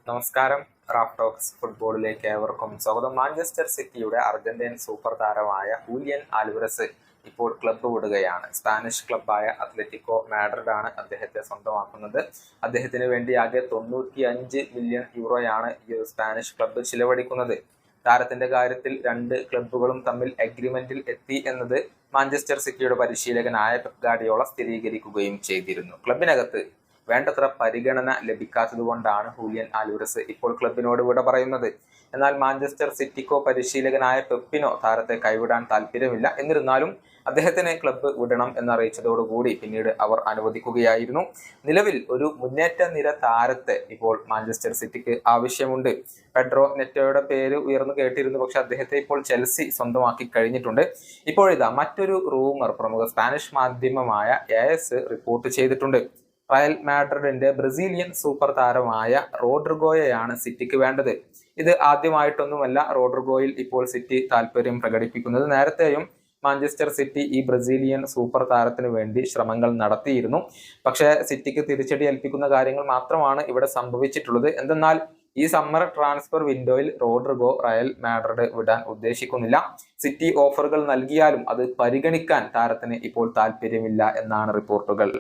നമസ്കാരം. Raf talks ഫുട്ബോളിലേക്ക് ഏവർക്കും സ്വാഗതം. മാഞ്ചസ്റ്റർ സിറ്റിയുടെ അർജന്റീൻ സൂപ്പർ താരമായ ഹൂലിയൻ ആൽവരസ് ഇപ്പോൾ ക്ലബ്ബ് വിടുകയാണ്. സ്പാനിഷ് ക്ലബ്ബായ അത്ലറ്റിക്കോ മാഡ്രിഡ് ആണ് അദ്ദേഹത്തെ സ്വന്തമാക്കുന്നത്. അദ്ദേഹത്തിന് വേണ്ടി ആകെ 95 മില്യൺ യൂറോയാണ് ഈ സ്പാനിഷ് ക്ലബ്ബ് ചിലവഴിക്കുന്നത്. താരത്തിന്റെ കാര്യത്തിൽ രണ്ട് ക്ലബ്ബുകളും തമ്മിൽ അഗ്രിമെന്റിൽ എത്തി എന്നത് മാഞ്ചസ്റ്റർ സിറ്റിയുടെ പരിശീലകനായ പെപ് ഗാർഡിയോള സ്ഥിരീകരിക്കുകയും ചെയ്തിരുന്നു. ക്ലബിനകത്ത് വേണ്ടത്ര പരിഗണന ലഭിക്കാത്തതുകൊണ്ടാണ് ഹൂലിയൻ ആൽവരസ് ഇപ്പോൾ ക്ലബിനോട് വിട പറയുന്നത്. എന്നാൽ മാഞ്ചസ്റ്റർ സിറ്റിക്കോ പരിശീലകനായ പെപ്പിനോ താരത്തെ കൈവിടാൻ താല്പര്യമില്ല. എന്നിരുന്നാലും അദ്ദേഹത്തിന് ക്ലബ്ബ് വിടണം എന്നറിയിച്ചതോടുകൂടി പിന്നീട് അവർ അനുവദിക്കുകയായിരുന്നു. നിലവിൽ ഒരു മുന്നേറ്റ നിര താരത്തെ ഇപ്പോൾ മാഞ്ചസ്റ്റർ സിറ്റിക്ക് ആവശ്യമുണ്ട്. പെഡ്രോ നെറ്റോയുടെ പേര് ഉയർന്നു കേട്ടിരുന്നു, പക്ഷെ അദ്ദേഹത്തെ ഇപ്പോൾ ചെൽസി സ്വന്തമാക്കി കഴിഞ്ഞിട്ടുണ്ട്. ഇപ്പോഴിതാ മറ്റൊരു റൂമർ പ്രമുഖ സ്പാനിഷ് മാധ്യമമായ AS റിപ്പോർട്ട് ചെയ്തിട്ടുണ്ട്. റയൽ മാഡ്രിഡിന്റെ ബ്രസീലിയൻ സൂപ്പർ താരമായ റോഡ്രിഗോയെയാണ് സിറ്റിക്ക് വേണ്ടത്. ഇത് ആദ്യമായിട്ടൊന്നുമല്ല റോഡ്രിഗോയിൽ ഇപ്പോൾ സിറ്റി താല്പര്യം പ്രകടിപ്പിക്കുന്നത്. നേരത്തെയും മാഞ്ചസ്റ്റർ സിറ്റി ഈ ബ്രസീലിയൻ സൂപ്പർ താരത്തിന് വേണ്ടി ശ്രമങ്ങൾ നടത്തിയിരുന്നു. പക്ഷേ സിറ്റിക്ക് തിരിച്ചടി ഏൽപ്പിക്കുന്ന കാര്യങ്ങൾ മാത്രമാണ് ഇവിടെ സംഭവിച്ചിട്ടുള്ളത്. എന്തെന്നാൽ ഈ സമ്മർ ട്രാൻസ്ഫർ വിൻഡോയിൽ റോഡ്രിഗോ റയൽ മാഡ്രിഡ് വിടാൻ ഉദ്ദേശിക്കുന്നില്ല. സിറ്റി ഓഫറുകൾ നൽകിയാലും അത് പരിഗണിക്കാൻ താരത്തിന് ഇപ്പോൾ താല്പര്യമില്ല എന്നാണ് റിപ്പോർട്ടുകൾ.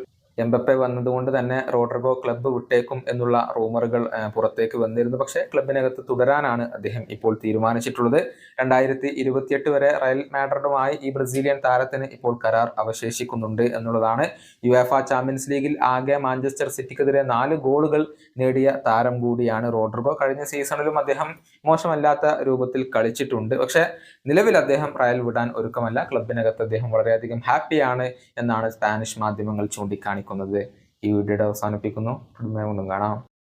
എംബപ്പെ വന്നതുകൊണ്ട് തന്നെ റോഡ്രിഗോ ക്ലബ്ബ് വിട്ടേക്കും എന്നുള്ള റൂമറുകൾ പുറത്തേക്ക് വന്നിരുന്നു. പക്ഷേ ക്ലബിനകത്ത് തുടരാനാണ് അദ്ദേഹം ഇപ്പോൾ തീരുമാനിച്ചിട്ടുള്ളത്. 2028 വരെ റയൽ മാഡ്രിഡുമായി ഈ ബ്രസീലിയൻ താരത്തിന് ഇപ്പോൾ കരാർ അവശേഷിക്കുന്നുണ്ട് എന്നുള്ളതാണ്. യുവേഫ ചാമ്പ്യൻസ് ലീഗിൽ ആകെ മാഞ്ചസ്റ്റർ സിറ്റിക്കെതിരെ 4 ഗോളുകൾ നേടിയ താരം കൂടിയാണ് റോഡ്രിഗോ. കഴിഞ്ഞ സീസണിലും അദ്ദേഹം മോശമല്ലാത്ത രൂപത്തിൽ കളിച്ചിട്ടുണ്ട്. പക്ഷേ നിലവിൽ അദ്ദേഹം റയൽ വിടാൻ ഒരുക്കമല്ല. ക്ലബിനകത്ത് അദ്ദേഹം വളരെയധികം ഹാപ്പിയാണ് എന്നാണ് സ്പാനിഷ് മാധ്യമങ്ങൾ ചൂണ്ടിക്കാണിക്കുന്നത്. ഈ വീഡിയോയുടെ അവസാനിപ്പിക്കുന്നു. കാണാം.